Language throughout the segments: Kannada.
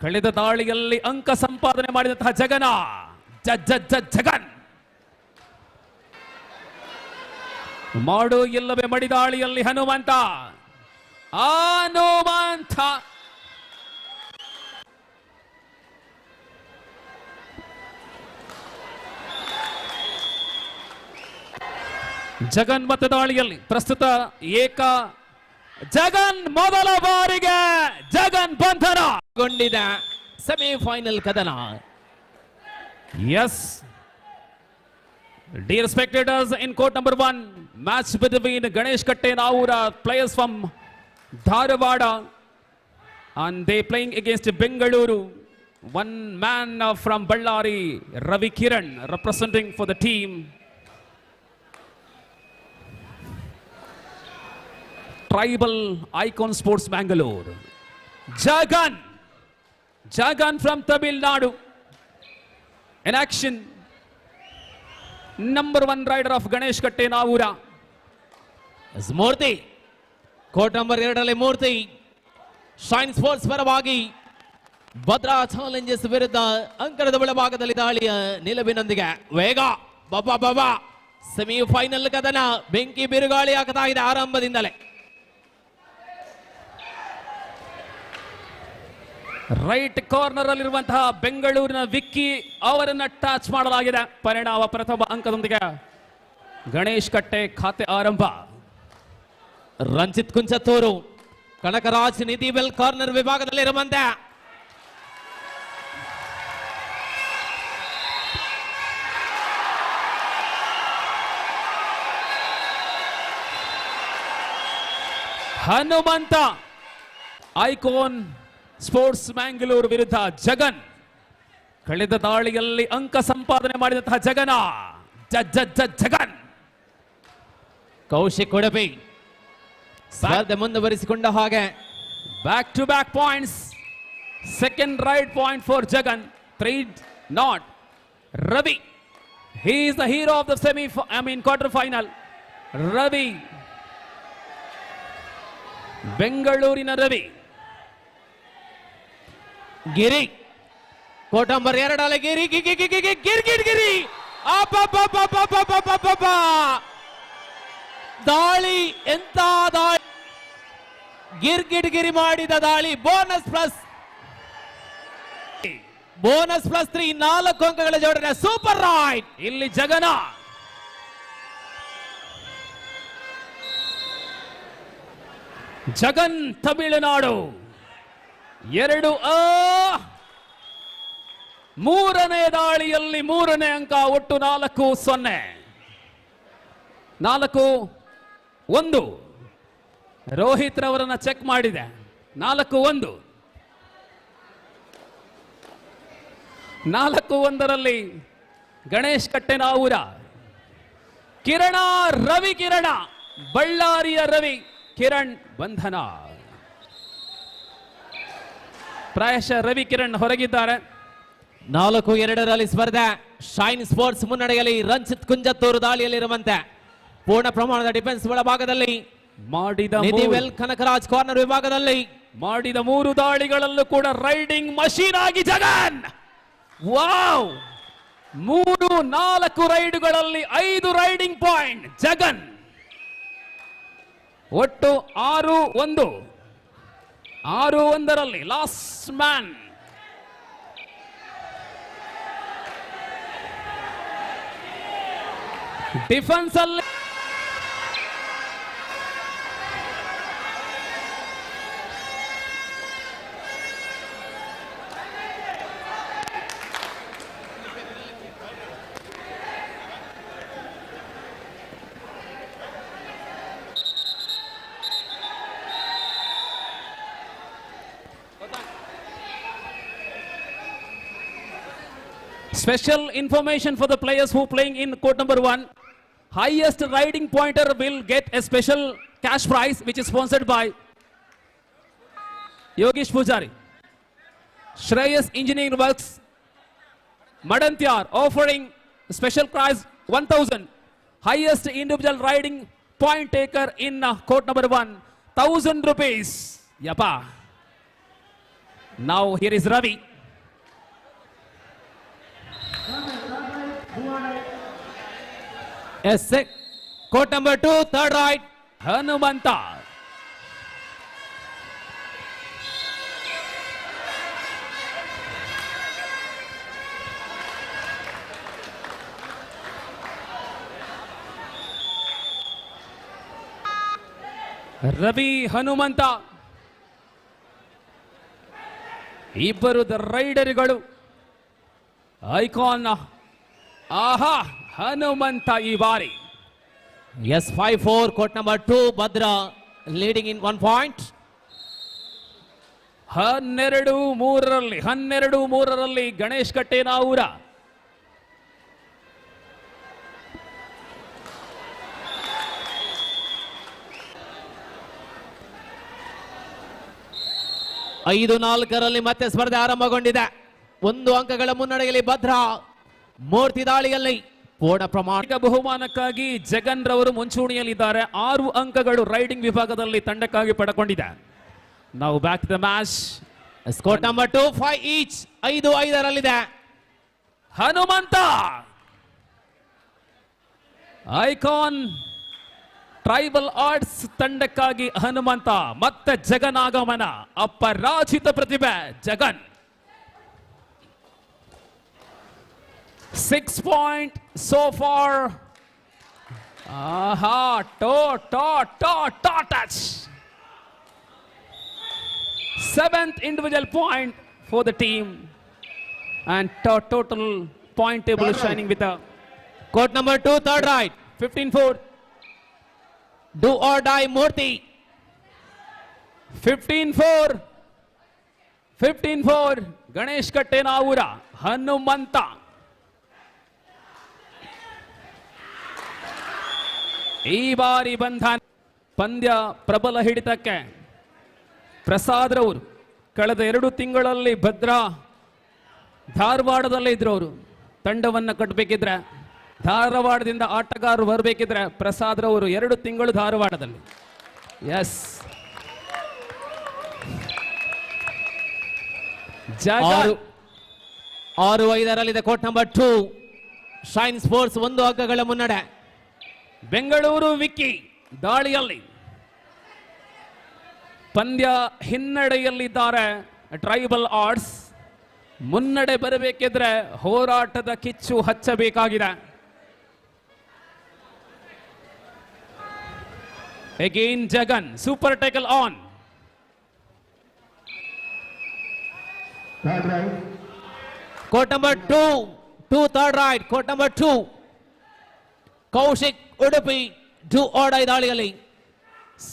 ಕಳೆದ ದಾಳಿಯಲ್ಲಿ ಅಂಕ ಸಂಪಾದನೆ ಮಾಡಿದಂತಹ ಜಗನ್ ಮಾಡು ಇಲ್ಲವೇ ಮಡಿದಾಳಿಯಲ್ಲಿ ಹನುಮಂತ ಜಗನ್ ಮತ್ತೆ ದಾಳಿಯಲ್ಲಿ ಪ್ರಸ್ತುತ ಜಗನ್ ಮೊದಲ ಬಾರಿಗೆ ಜಗನ್ ಬಂಧನಗೊಂಡಿದೆ ಸೆಮಿಫೈನಲ್ ಕದನ. Yes dear spectators, in court number 1 match between Ganesh Katte Naura players from Dharwada and they playing against Bengaluru. One man from Ballari, Ravi Kiran, representing for the team. Tribal Icon Sports Bangalore. Jagan from Tamil Nadu in action. Number 1 rider of Ganesh Katte Naura is Murthy. Court number 2 Murthy. Shine Sports ಪರವಾಗಿ ಭದ್ರಾ ಚಾಲೆಂಜಸ್ ವಿರುದ್ಧ ಅಂಕಣದ ಒಳಭಾಗದಲ್ಲಿ ದಾಳಿಯ ನಿಲುವಿನೊಂದಿಗೆ ವೇಗ ಬಾಬಾ ಸೆಮಿಫೈನಲ್ ಕದನ ಬೆಂಕಿ ಬಿರುಗಾಳಿ ಆಗ್ತಾ ಇದೆ ಆರಂಭದಿಂದಲೇ. ರೈಟ್ ಕಾರ್ನರ್ ಅಲ್ಲಿರುವಂತಹ ಬೆಂಗಳೂರಿನ ವಿಕ್ಕಿ ಅವರನ್ನ ಟಚ್ ಮಾಡಲಾಗಿದೆ. ಪರಿಣಾಮ ಪ್ರಥಮ ಅಂಕದೊಂದಿಗೆ ಗಣೇಶ್ ಕಟ್ಟೆ ಖಾತೆ ಆರಂಭ. ರಂಜಿತ್ ಕುಂಚತ್ತೂರು ಕನಕರಾಜ್ ನಿಧಿ ವೆಲ್ ಕಾರ್ನರ್ ವಿಭಾಗದಲ್ಲಿರುವಂತೆ ಹನುಮಂತ ಐಕಾನ್ ಸ್ಪೋರ್ಟ್ಸ್ ಮ್ಯಾಂಗ್ಳೂರು ವಿರುದ್ಧ ಜಗನ್. ಕಳೆದ ದಾಳಿಯಲ್ಲಿ ಅಂಕ ಸಂಪಾದನೆ ಮಾಡಿದಂತಹ ಜಗನ್ ಕೌಶಿಕ್ ಉಡುಪಿ ಸ್ಪರ್ಧೆ ಮುಂದುವರಿಸಿಕೊಂಡ ಹಾಗೆ back to back points. Second right point for Jagan. 3-0. Ravi, he is the hero of the quarter final. Ravi, ಬೆಂಗಳೂರಿನ ರವಿ. ಗಿರಿ ಕೋಟ್ ನಂಬರ್ 2 ಗಿರಿ ದಾಳಿ ಎಂತ ದಾಳಿ. ಗಿರಿ ಮಾಡಿದ ದಾಳಿ. ಬೋನಸ್ ಪ್ಲಸ್ 3 4 ಅಂಕಗಳ ಜೋಡಣೆ. Super right. ಇಲ್ಲಿ ಜಗನ್ ತಮಿಳುನಾಡು 2 ಮೂರನೇ ದಾಳಿಯಲ್ಲಿ 3ನೇ ಅಂಕ. ಒಟ್ಟು 4-0. 4-1. ರೋಹಿತ್ ರವರನ್ನ ಚೆಕ್ ಮಾಡಿದೆ. 4-1. 4-1ರಲ್ಲಿ ಗಣೇಶ್ ಕಟ್ಟೆ ನಾವೂರ. ರವಿ ಕಿರಣ ಬಳ್ಳಾರಿಯ ರವಿ ಕಿರಣ್ ಬಂಧನ. ಪ್ರಾಯಶಃ ರವಿ ಕಿರಣ್ ಹೊರಗಿದ್ದಾರೆ. 4-2ರಲ್ಲಿ ಸ್ಪರ್ಧೆ. ಶೈನ್ ಸ್ಪೋರ್ಟ್ಸ್ ಮುನ್ನಡೆಯಲ್ಲಿ ರಂಜಿತ್ ಕುಂಜತ್ತೂರು ದಾಳಿಯಲ್ಲಿರುವಂತೆ ಪೂರ್ಣ ಪ್ರಮಾಣದ ಡಿಫೆನ್ಸ್ ಒಳಭಾಗದಲ್ಲಿ ಮಾಡಿದ ವೆಲ್ ಕನಕರಾಜ್ ಕಾರ್ನರ್ ವಿಭಾಗದಲ್ಲಿ ಮಾಡಿದ 3 ದಾಳಿಗಳಲ್ಲೂ ಕೂಡ ರೈಡಿಂಗ್ ಮಷೀನ್ ಆಗಿ Jagan. Wow! 3-4 ರೈಡುಗಳಲ್ಲಿ 5 riding point Jagan. ಒಟ್ಟು 6-1. 6-1ರಲ್ಲಿ ಲಾಸ್ಟ್ ಮ್ಯಾನ್. ಡಿಫೆನ್ಸ್ ಅಲ್ಲಿ special information for the players who playing in court number 1. Highest riding pointer will get a special cash prize which is sponsored by Yogesh Pujari. Shreyas Engineering Works Madantyar offering special prize 1000. Highest individual riding point taker in court number 1 1000 rupees. Yapa. Now here is Ravi. Yes, court number 2, third right. Hanumanta. Ravi Hanumanta ಇಬ್ಬರು ರೈಡರ್ಗಳು ಐಕಾನ್. ಆಹಾ, ಹನುಮಂತ ಈ ಬಾರಿ Yes, 5-4, court number 2, Bhadra leading in 1 point. 12-3 Ganesh ಕಟ್ಟೇನಾವೂರ. ಐದು ನಾಲ್ಕರಲ್ಲಿ ಮತ್ತೆ ಸ್ಪರ್ಧೆ ಆರಂಭಗೊಂಡಿದೆ. 1 ಅಂಕಗಳ ಮುನ್ನಡೆಯಲ್ಲಿ ಭದ್ರಾ. ಮೂರ್ತಿ ದಾಳಿಯಲ್ಲಿ ಪೂರ್ಣ ಪ್ರಮಾಣಿಕ ಬಹುಮಾನಕ್ಕಾಗಿ ಜಗನ್ ರವರು ಮುಂಚೂಣಿಯಲ್ಲಿದ್ದಾರೆ. 6 ಅಂಕಗಳು ರೈಡಿಂಗ್ ವಿಭಾಗದಲ್ಲಿ ತಂಡಕ್ಕಾಗಿ ಪಡೆಕೊಂಡಿದೆ. ನಾವು back the match. Score number 2, 5 each. 5-5ರಲ್ಲಿದೆ. ಹನುಮಂತ ಐಕಾನ್ ಟ್ರೈಬಲ್ ಆರ್ಟ್ಸ್ ತಂಡಕ್ಕಾಗಿ ಹನುಮಂತ ಮತ್ತೆ ಜಗನ್ ಆಗಮನ. ಅಪರಾಜಿತ ಪ್ರತಿಭೆ Jagan. 6 point so far. Aha, touch. 7th individual point for the team and total point table is shining with a Court number 2, third right. 15-4. Do or die Murthy. 15-4 Ganesh ಕಟ್ಟೇನಾವೂರ. Hanumantha ಈ ಬಾರಿ ಬಂಧನ ಪಂದ್ಯ ಪ್ರಬಲ ಹಿಡಿತಕ್ಕೆ ಪ್ರಸಾದ್ ರವರು ಕಳೆದ 2 ತಿಂಗಳಲ್ಲಿ ಭದ್ರಾ ಧಾರವಾಡದಲ್ಲೇ ಇದ್ರು. ಅವರು ತಂಡವನ್ನು ಕಟ್ಟಬೇಕಿದ್ರೆ, ಧಾರವಾಡದಿಂದ ಆಟಗಾರರು ಬರಬೇಕಿದ್ರೆ ಪ್ರಸಾದ್ ರವರು 2 ತಿಂಗಳು ಧಾರವಾಡದಲ್ಲಿ. ಎಸ್, 6-5ರಲ್ಲಿದೆ. ಕೋರ್ಟ್ ನಂಬರ್ 2, ಶೈನ್ ಸ್ಪೋರ್ಟ್ಸ್ 1 ಅಂಕಗಳ ಮುನ್ನಡೆ. ಬೆಂಗಳೂರು ವಿಕ್ಕಿ ದಾಳಿಯಲ್ಲಿ ಪಂದ್ಯ ಹಿನ್ನಡೆಯಲ್ಲಿದ್ದಾರೆ. ಟ್ರೈಬಲ್ ಆರ್ಟ್ಸ್ ಮುನ್ನಡೆ ಬರಬೇಕಿದ್ರೆ ಹೋರಾಟದ ಕಿಚ್ಚು ಹಚ್ಚಬೇಕಾಗಿದೆ. Again Jagan super tackle on. Court number 2, third right. Court number 2, Kaushik Udupi. Do or die ದಾಳಿಯಲ್ಲಿ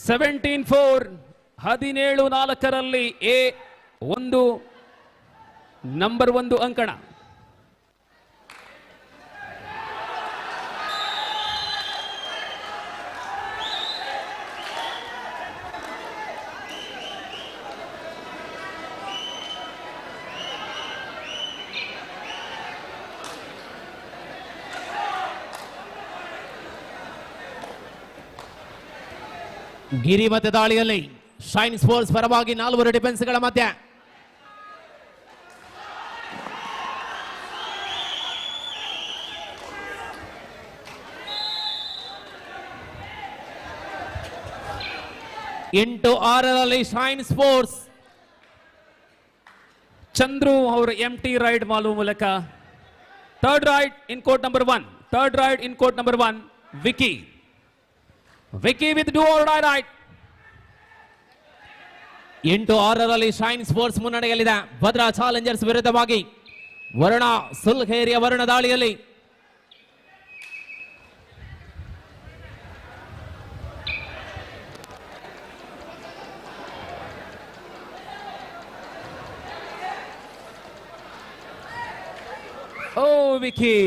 17-4. 17-4ರಲ್ಲಿ A1 ನಂಬರ್ 1 ಅಂಕಣ. ಗಿರಿ ಮತ್ತೆ ದಾಳಿಯಲ್ಲಿ ಶೈನ್ ಸ್ಪೋರ್ಟ್ಸ್ ಪರವಾಗಿ 4 ಡಿಫೆನ್ಸ್ಗಳ ಮಧ್ಯೆ. ಎಂಟು 6ರಲ್ಲಿ ಶೈನ್ ಸ್ಪೋರ್ಟ್ಸ್. ಚಂದ್ರು ಅವರ MT ರೈಡ್ ಮಾಡುವ ಮೂಲಕ third raid in court number 1. Third raid in court number 1. Vicky with do or die raid. 8-6ರಲ್ಲಿ ಶೈನ್ ಸ್ಪೋರ್ಟ್ಸ್ ಮುನ್ನಡೆಯಲ್ಲಿದೆ. ಭದ್ರಾ ಚಾಲೆಂಜರ್ಸ್ ವಿರುದ್ಧವಾಗಿ ವರುಣ ಸುಲ್ಖೇರಿಯ ವರುಣ ದಾಳಿಯಲ್ಲಿ Oh, Vicky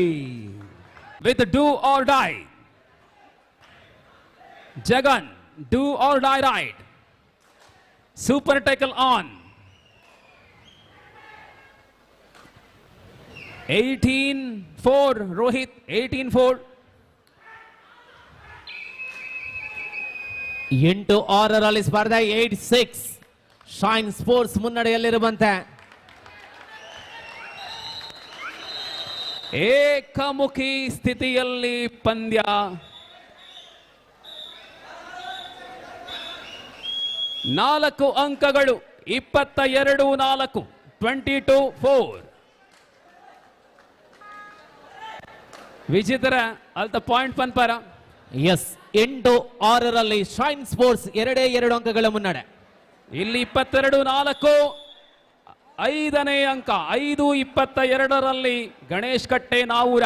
with do or die. Jagan, do or die right. Super tackle on. 18-4 Rohit. 18-4. 8-6ರಲ್ಲಿ ಸ್ಪರ್ಧೆ. 8-6 ಶೈನ್ ಸ್ಪೋರ್ಟ್ಸ್ ಮುನ್ನಡೆಯಲ್ಲಿರುವಂತೆ ಏಕಮುಖಿ ಸ್ಥಿತಿಯಲ್ಲಿ ಪಂದ್ಯ. ನಾಲ್ಕು ಅಂಕಗಳು 22-4, 22-4. ವಿಜಿತರ ಅಲ್ತ ಪಾಯಿಂಟ್ ಪನ್ಪರ. ಎಸ್ 8-6 ಶೈನ್ ಸ್ಪೋರ್ಟ್ಸ್ 2 ಅಂಕಗಳ ಮುನ್ನಡೆ. ಇಲ್ಲಿ 22-4, 5ನೇ ಅಂಕ 5-22 ಗಣೇಶ್ ಕಟ್ಟೆ ನಾವೂರ.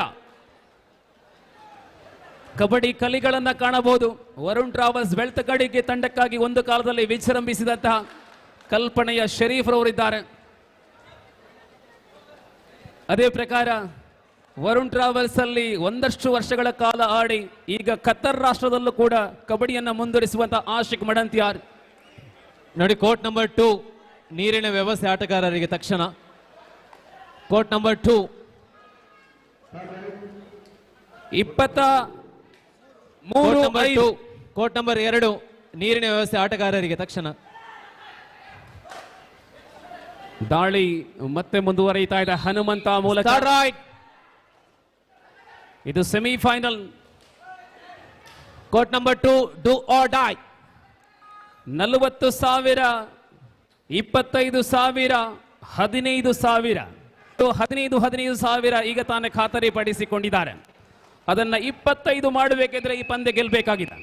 ಕಬಡ್ಡಿ ಕಲಿಗಳನ್ನ ಕಾಣಬಹುದು. ವರುಣ್ ಟ್ರಾವೆಲ್ಸ್ ಬೆಳ್ತಗಡಿಗೆ ತಂಡಕ್ಕಾಗಿ ಒಂದು ಕಾಲದಲ್ಲಿ ವಿಜೃಂಭಿಸಿದಂತಹ ಕಲ್ಪನೆಯ ಶರೀಫ್ ರವರಿದ್ದಾರೆ. ಅದೇ ಪ್ರಕಾರ ವರುಣ್ ಟ್ರಾವೆಲ್ಸ್ ಅಲ್ಲಿ ಒಂದಷ್ಟು ವರ್ಷಗಳ ಕಾಲ ಆಡಿ ಈಗ ಕತ್ತರ್ ರಾಷ್ಟ್ರದಲ್ಲೂ ಕೂಡ ಕಬಡ್ಡಿಯನ್ನ ಮುಂದುವರಿಸುವಂತಹ ಆಶಿಕ್ ಮಡಂತಿಯಾರ್. ನೋಡಿ, ಕೋರ್ಟ್ ನಂಬರ್ 2 ನೀರಿನ ವ್ಯವಸ್ಥೆ ಆಟಗಾರರಿಗೆ ತಕ್ಷಣ. Court number 2 23-5. ಕೋರ್ಟ್ ನಂಬರ್ 2 ನೀರಿನ ವ್ಯವಸ್ಥೆ ಆಟಗಾರರಿಗೆ ತಕ್ಷಣ. ದಾಳಿ ಮತ್ತೆ ಮುಂದುವರಿಯುತ್ತಾ ಇದೆ ಹನುಮಂತ ಮೂಲಕ. ಇದು semifinal. Court number 2 do or dye. 40,000, 25,000, 15,000. 15,000 ಈಗ ತಾನೇ ಖಾತರಿ ಪಡಿಸಿಕೊಂಡಿದ್ದಾರೆ. ಅದನ್ನ 25 ಮಾಡಬೇಕಿದ್ರೆ ಈ ಪಂದ್ಯ ಗೆಲ್ಲಬೇಕಾಗಿದೆ.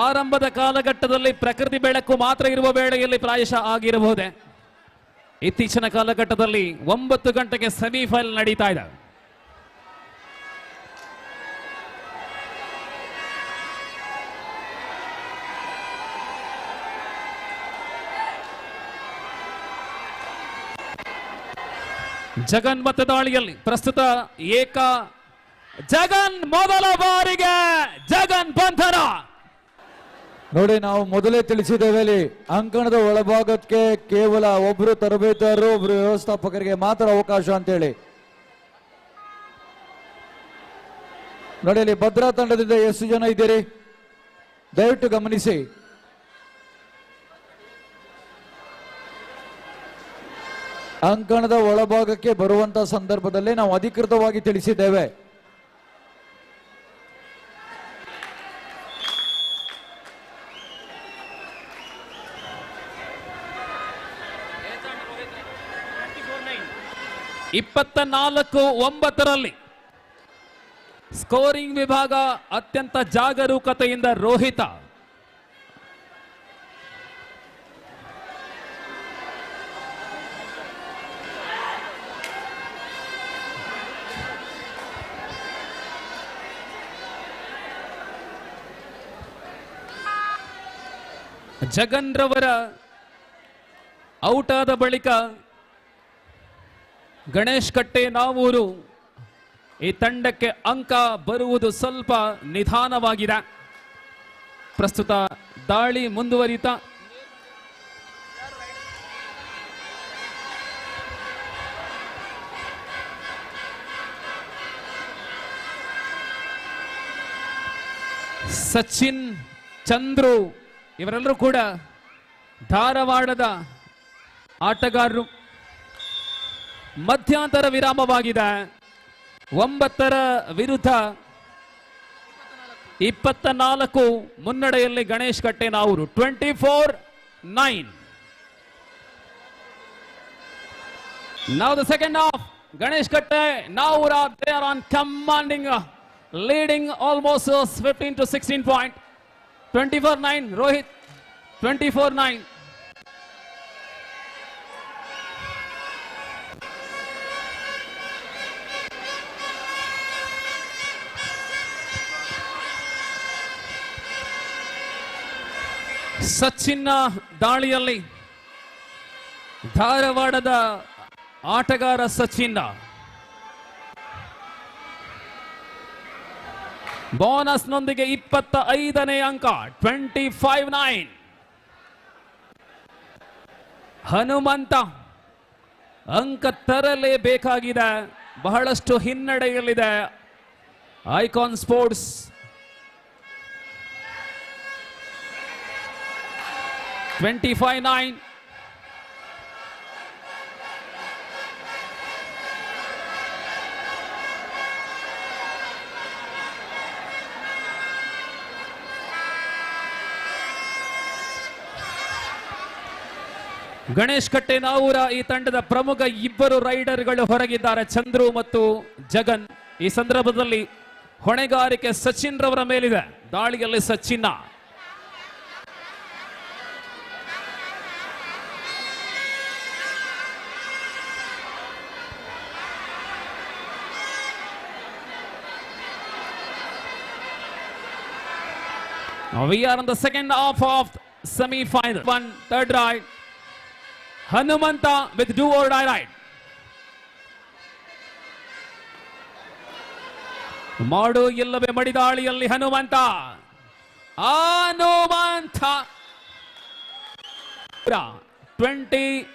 ಆರಂಭದ ಕಾಲಘಟ್ಟದಲ್ಲಿ ಪ್ರಕೃತಿ ಬೆಳಕು ಮಾತ್ರ ಇರುವ ವೇಳೆಯಲ್ಲಿ ಪ್ರಾಯಶಃ ಆಗಿರಬಹುದೇ. ಇತ್ತೀಚಿನ ಕಾಲಘಟ್ಟದಲ್ಲಿ 9 ಗಂಟೆಗೆ ಸೆಮಿಫೈನಲ್ ನಡೀತಾ ಇದೆ. ಜಗನ್ ಮತ್ತೆ ದಾಳಿಯಲ್ಲಿ ಪ್ರಸ್ತುತ ಜಗನ್ ಮೊದಲ ಬಾರಿಗೆ ಜಗನ್ ಬಂಧನ. ನೋಡಿ, ನಾವು ಮೊದಲೇ ತಿಳಿಸಿದ್ದೇವೆ, ಇಲ್ಲಿ ಅಂಕಣದ ಒಳಭಾಗಕ್ಕೆ ಕೇವಲ ಒಬ್ರು ತರಬೇತುದಾರರು, ಒಬ್ರು ವ್ಯವಸ್ಥಾಪಕರಿಗೆ ಮಾತ್ರ ಅವಕಾಶ ಅಂತೇಳಿ. ನೋಡಿ, ಇಲ್ಲಿ ಭದ್ರಾ ತಂಡದಿಂದ ಎಷ್ಟು ಜನ ಇದ್ದೀರಿ ದಯವಿಟ್ಟು ಗಮನಿಸಿ. ಅಂಕಣದ ಒಳಭಾಗಕ್ಕೆ ಬರುವಂತ ಸಂದರ್ಭದಲ್ಲಿ ನಾವು ಅಧಿಕೃತವಾಗಿ ತಿಳಿಸಿದ್ದೇವೆ. ಇಪ್ಪತ್ತ 9 ಸ್ಕೋರಿಂಗ್ ವಿಭಾಗ ಅತ್ಯಂತ ಜಾಗರೂಕತೆಯಿಂದ ರೋಹಿತ. ಜಗನ್ ರವರ ಔಟ್ ಆದ ಬಳಿಕ ಗಣೇಶ್ ಕಟ್ಟೆ ನಾವೂರು ಈ ತಂಡಕ್ಕೆ ಅಂಕ ಬರುವುದು ಸ್ವಲ್ಪ ನಿಧಾನವಾಗಿದೆ. ಪ್ರಸ್ತುತ ದಾಳಿ ಮುಂದುವರಿತಾ ಸಚಿನ್, ಚಂದ್ರು ಇವರೆಲ್ಲರೂ ಕೂಡ ಧಾರವಾಡದ ಆಟಗಾರರು. ಮಧ್ಯಂತರ ವಿರಾಮವಾಗಿದೆ. 9 ವಿರುದ್ಧ 24 ಮುನ್ನಡೆಯಲ್ಲಿ ಗಣೇಶ್ ಕಟ್ಟೆ Navoor. 24-9. Now the second half. Ganesh Katte Naura, they are on commanding, leading almost 15 to 16 point. 24-9. Rohit. 24-9. Sachin ದಾಳಿಯಲ್ಲಿ ಧಾರವಾಡದ ಆಟಗಾರ ಸಚಿನ್ ಬೋನಸ್ನೊಂದಿಗೆ 25ನೇ ಅಂಕ. 25-9. ಹನುಮಂತ ಅಂಕ ತರಲೇಬೇಕಾಗಿದೆ. ಬಹಳಷ್ಟು ಹಿನ್ನಡೆಯಲ್ಲಿದೆ ಐಕಾನ್ ಸ್ಪೋರ್ಟ್ಸ್. (25-9). ಗಣೇಶ್ ಕಟ್ಟೆ ನಾವೂರ ಈ ತಂಡದ ಪ್ರಮುಖ ಇಬ್ಬರು ರೈಡರ್ಗಳು ಹೊರಗಿದ್ದಾರೆ, ಚಂದ್ರು ಮತ್ತು ಜಗನ್. ಈ ಸಂದರ್ಭದಲ್ಲಿ ಹೊಣೆಗಾರಿಕೆ ಸಚಿನ್ ರವರ ಮೇಲಿದೆ. ದಾಳಿಯಲ್ಲಿ Sachin. We are in the second half of semi-final. One third ride. Hanumanta with do or die ride. ಮಾಡು ಇಲ್ಲವೇ ಮಡಿದಾಳಿಯಲ್ಲಿ ಹನುಮಂತ. 26-9.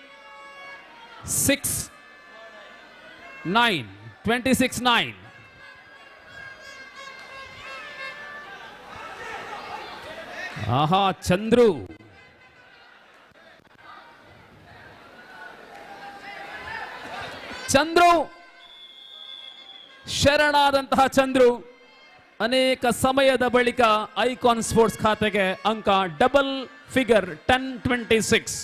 ಆಹಾ, ಚಂದ್ರು ಶರಣಾದಂತಹ ಚಂದ್ರು ಅನೇಕ ಸಮಯದ ಬಳಿಕ ಐಕಾನ್ ಸ್ಪೋರ್ಟ್ಸ್ ಖಾತೆಗೆ ಅಂಕ double figure 10-26.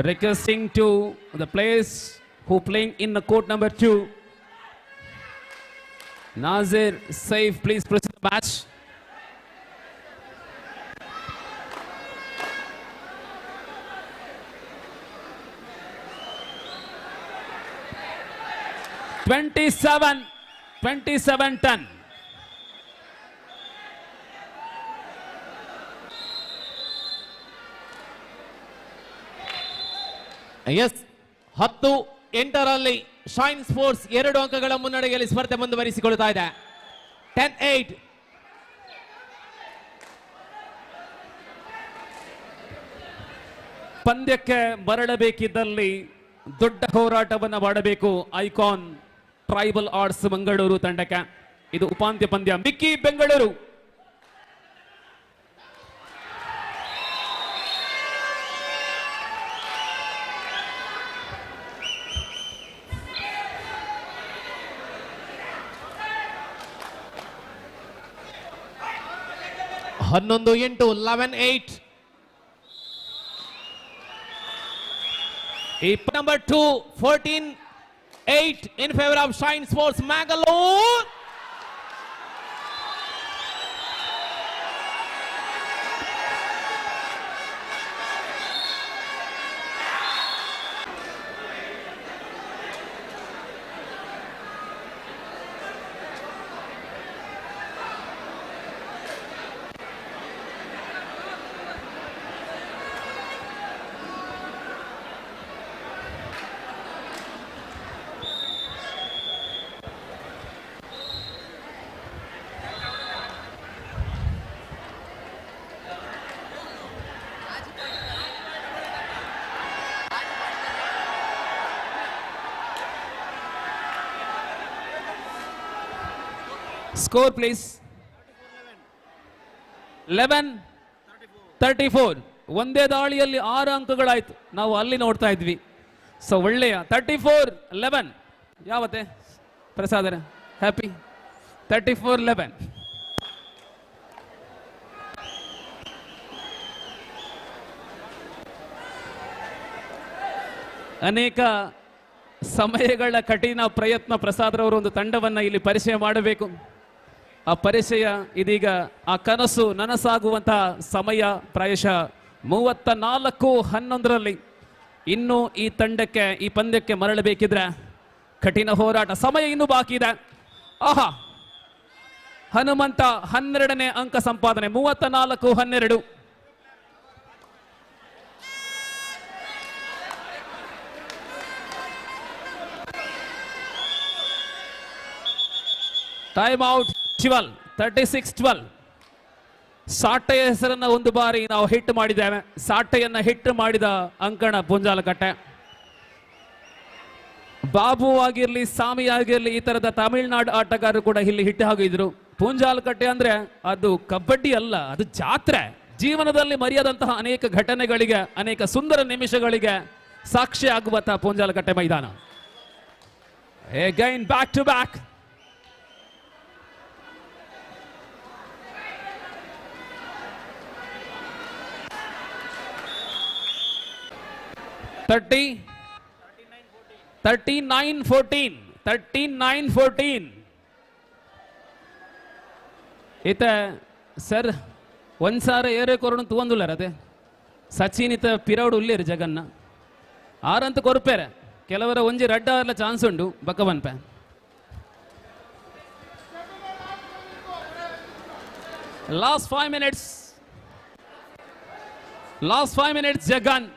Requesting to the players who playing in the court number 2, Nazir, Saif, please proceed the match. (27-10). Yes, 10-8 Shine Sports 2 ಅಂಕಗಳ ಮುನ್ನಡೆಯಲ್ಲಿ ಸ್ಪರ್ಧೆ ಮುಂದುವರಿಸಿಕೊಳ್ಳುತ್ತಾ ಇದೆ. 10-8. ಪಂದ್ಯಕ್ಕೆ ಮರಳಬೇಕಿದ್ದಲ್ಲಿ ದೊಡ್ಡ ಹೋರಾಟವನ್ನು ಮಾಡಬೇಕು ಐಕಾನ್ ಟ್ರೈಬಲ್ ಆರ್ಟ್ಸ್ ಮಂಗಳೂರು ತಂಡಕ್ಕೆ. ಇದು ಉಪಾಂತ್ಯ ಪಂದ್ಯ. ಮಿಕ್ಕಿ Bengaluru (11-8). 11-8. Number 2, 14-8 in favor of Shine Sports Mangalore. Score please. 11-34. ಒಂದೇ ದಾಳಿಯಲ್ಲಿ 6 ಅಂಕಗಳಾಯ್ತು. ನಾವು ಅಲ್ಲಿ ನೋಡ್ತಾ ಇದ್ವಿ. ಸೊ ಒಳ್ಳೆಯ 34-11. ಯಾವತ್ತೆ ಪ್ರಸಾದರ ಹ್ಯಾಪಿ 34-11. ಅನೇಕ ಸಮಯಗಳ ಕಠಿಣ ಪ್ರಯತ್ನ ಪ್ರಸಾದ್ರವರು ಒಂದು ತಂಡವನ್ನು ಇಲ್ಲಿ ಪರಿಚಯ ಮಾಡಬೇಕು. ಆ ಪರಿಚಯ ಇದೀಗ, ಆ ಕನಸು ನನಸಾಗುವಂತಹ ಸಮಯ ಪ್ರಾಯಶಃ 34-11. ಇನ್ನು ಈ ತಂಡಕ್ಕೆ, ಈ ಪಂದ್ಯಕ್ಕೆ ಮರಳಬೇಕಿದ್ರೆ ಕಠಿಣ ಹೋರಾಟ. ಸಮಯ ಇನ್ನೂ ಬಾಕಿ ಇದೆ. ಆಹಾ, ಹನುಮಂತ 12ನೇ ಅಂಕ ಸಂಪಾದನೆ. 34-12. Time out 36-12. ಸಾಟೆಯ ಹೆಸರನ್ನ ಒಂದು ಬಾರಿ ನಾವು ಹಿಟ್ ಮಾಡಿದ್ದೇವೆ. ಸಾಟೆಯನ್ನ ಹಿಟ್ ಮಾಡಿದ ಅಂಕಣ ಪುಂಜಾಲಕಟ್ಟೆ. ಬಾಬು ಆಗಿರ್ಲಿ, ಸಾಮಿ ಆಗಿರ್ಲಿ, ಈ ತರದ ತಮಿಳುನಾಡು ಆಟಗಾರರು ಕೂಡ ಇಲ್ಲಿ ಹಿಟ್ ಆಗಿದ್ರು. ಪುಂಜಾಲಕಟ್ಟೆ ಅಂದ್ರೆ ಅದು ಕಬಡ್ಡಿ ಅಲ್ಲ, ಅದು ಜಾತ್ರೆ. ಜೀವನದಲ್ಲಿ ಮರೆಯದಂತಹ ಅನೇಕ ಘಟನೆಗಳಿಗೆ, ಅನೇಕ ಸುಂದರ ನಿಮಿಷಗಳಿಗೆ ಸಾಕ್ಷಿ ಆಗುವಂತಹ ಪುಂಜಾಲಕಟ್ಟೆ ಮೈದಾನ. Again back to back. Thirty 39-14 ಈತ ಸರ್ ಒಂದ್ಸಾರ ಏರೇ ಕೊರೋಣ ತಗೊಂದುಲ್ಲ ಅದೇ ಸಚಿನ್ ಈತ ಪಿರೌಡ್ ಉಳ್ಳೇರು ಜಗನ್ನ ಆರಂತ ಕೊರ್ಪೇರೆ ಕೆಲವರ ಒಂಜಿ ರಡ್ಡ ಎಲ್ಲ ಚಾನ್ಸ್ ಉಂಡು ಬಕ್ಕವನ್ ಪೆ. Last 5 minutes Jagan.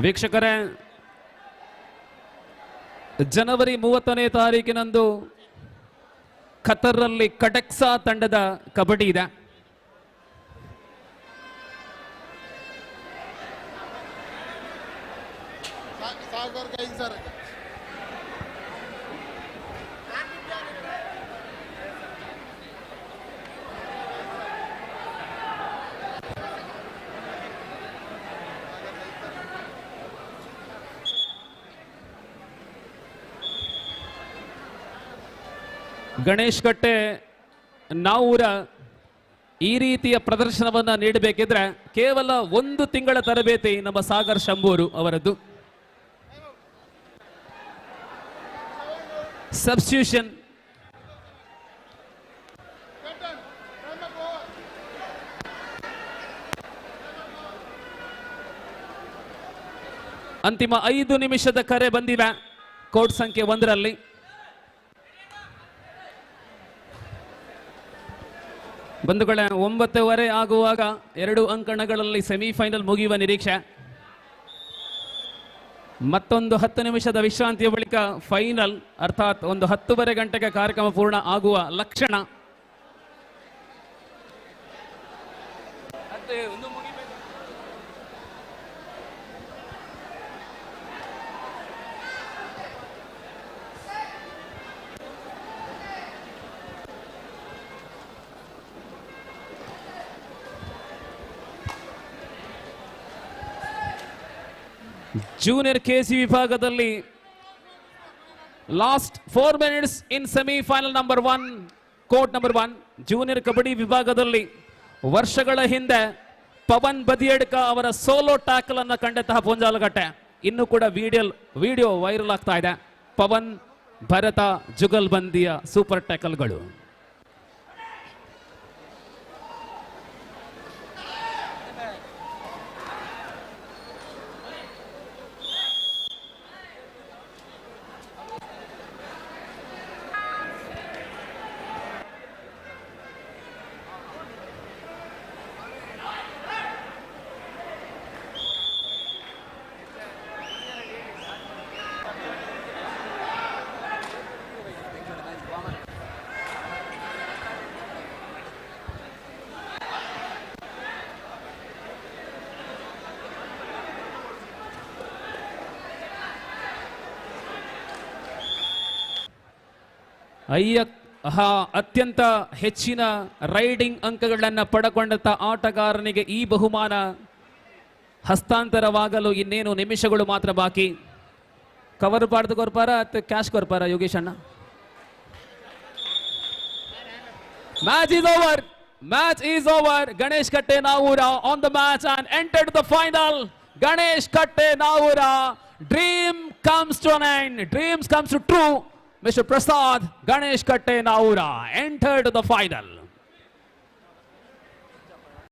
ವೀಕ್ಷಕರೇ, ಜನವರಿ 30ನೇ ತಾರೀಕಿನಂದು ಖತರ್ನಲ್ಲಿ ಕಟಕ್ಸಾ ತಂಡದ ಕಬಡ್ಡಿ ಇದೆ. ಗಣೇಶ್ ಕಟ್ಟೆ ನಾವೂರ ಈ ರೀತಿಯ ಪ್ರದರ್ಶನವನ್ನು ನೀಡಬೇಕಿದ್ರೆ ಕೇವಲ 1 ತಿಂಗಳ ತರಬೇತಿ ನಮ್ಮ ಸಾಗರ್ ಶಂಭೂರು ಅವರದ್ದು. ಸಬ್ಸ್ಟಿಟ್ಯೂಷನ್ ಅಂತಿಮ 5 ನಿಮಿಷದ ಕರೆ ಬಂದಿವೆ ಕೋರ್ಟ್ ಸಂಖ್ಯೆ 1ರಲ್ಲಿ. ಬಂಧುಗಳೇ, 9:15 ಆಗುವಾಗ 2 ಅಂಕಣಗಳಲ್ಲಿ ಸೆಮಿಫೈನಲ್ ಮುಗಿಯುವ ನಿರೀಕ್ಷೆ. ಮತ್ತೊಂದು 10 ನಿಮಿಷದ ವಿಶ್ರಾಂತಿಯ ಬಳಿಕ ಫೈನಲ್, ಅರ್ಥಾತ್ ಒಂದು 10:30 ಗಂಟೆಗೆ ಕಾರ್ಯಕ್ರಮ ಪೂರ್ಣ ಆಗುವ ಲಕ್ಷಣ. ಜೂನಿಯರ್ ಕೆಸಿ ವಿಭಾಗದಲ್ಲಿ last 4 minutes in semifinal number 1, court number 1. Junior kabaddi ವಿಭಾಗದಲ್ಲಿ ವರ್ಷಗಳ ಹಿಂದೆ ಪವನ್ ಬದಿಯಡ್ಕ ಅವರ ಸೋಲೋ ಟ್ಯಾಕಲ್ ಅನ್ನು ಕಂಡಂತಹ ಪುಂಜಾಲಕಟ್ಟೆ ಇನ್ನು ಕೂಡ ವಿಡಿಯೋ ವೈರಲ್ ಆಗ್ತಾ ಇದೆ. ಪವನ್, ಭರತ ಜುಗಲ್ಬಂದಿಯ ಸೂಪರ್ ಟ್ಯಾಕಲ್ಗಳು. ಅತ್ಯಂತ ಹೆಚ್ಚಿನ ರೈಡಿಂಗ್ ಅಂಕಗಳನ್ನು ಪಡೆಕೊಂಡಂತ ಆಟಗಾರನಿಗೆ ಈ ಬಹುಮಾನ ಹಸ್ತಾಂತರವಾಗಲು ಇನ್ನೇನು ನಿಮಿಷಗಳು ಮಾತ್ರ ಬಾಕಿ. ಕವರ್ ಪಾಡ್ದು ಕೊರ್ಪಾರ ಅಥವಾ ಕ್ಯಾಶ್ ಕೊರ್ಪಾರ ಯೋಗೇಶ್ ಅಣ್ಣ? Match is over. Ganesh Katte Navura on the match and entered the final. Ganesh Katte Navura, dream comes to an end. Dreams comes to true. Mr. Prasad, Ganesh Katte Navura entered the final.